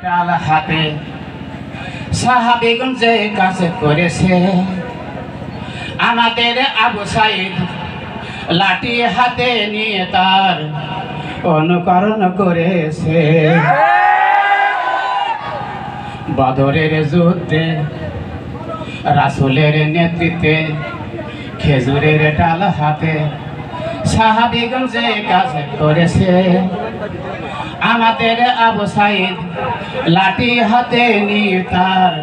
ডাল হাতে সাহাবীগণ যে কাজ করেছে, আমাদের আবু সাইদ লাঠি হাতে নিয়ে তার অনুকরণ করেছে। বদরের যুদ্ধে রাসূলের নেতৃত্বে খেজুরের ডাল হাতে সাহাবীগণ যে কাজ করেছে, আমাদের আবু সাইদ লাঠি হাতে নিয়ে তার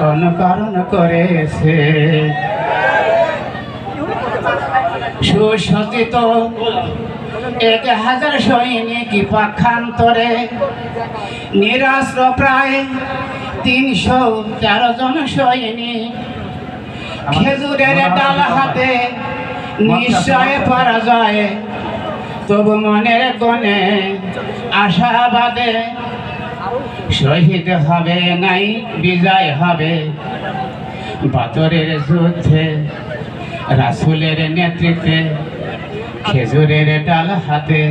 অনুকরণ করেছে। সুসজ্জিত 1000 সৈনিক পক্ষান্তরে নিরাস্ত্র প্রায় 313 জন সৈনিক, খেজুরের ডাল হাতে নিশ্চয় পরাজয়, তবু মনের কোণে আশাবাদে শহীদ হবে নাই বিজয় হবে। বদরের যুদ্ধে রাসূলের নেতৃত্বে খেজুরের ডাল হাতে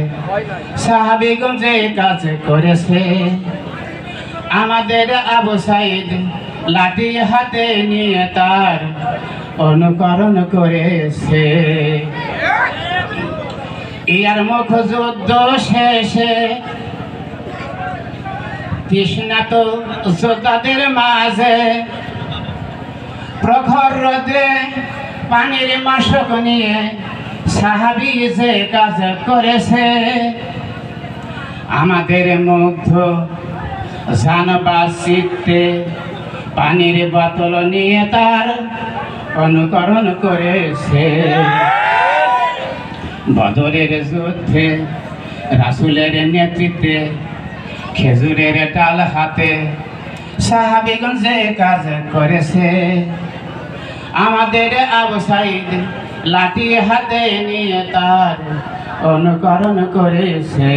সাহাবীগণ যে কাজ করেছে, আমাদের আবু সাইদ লাঠি হাতে নিয়ে তার অনুকরণ করেছে। ইয়ারমুখ যুদ্ধ শেষে তৃষ্ণাত যোদ্ধাদের মাঝে প্রখর রোদে পানির মশক নিয়ে সাহাবী যে কাজ করেছে, আমাদের মুগ্ধ জানবা চিত্তে পানির বোতল নিয়ে তার অনুকরণ করেছে। বদরের যুদ্ধে রাসূলের নেতৃত্বে খেজুরের ডাল হাতে সাহাবীগণ যে কাজ করেছে, আমাদের আবু সাইদ লাঠি হাতে নিয়ে তার অনুকরণ করেছে।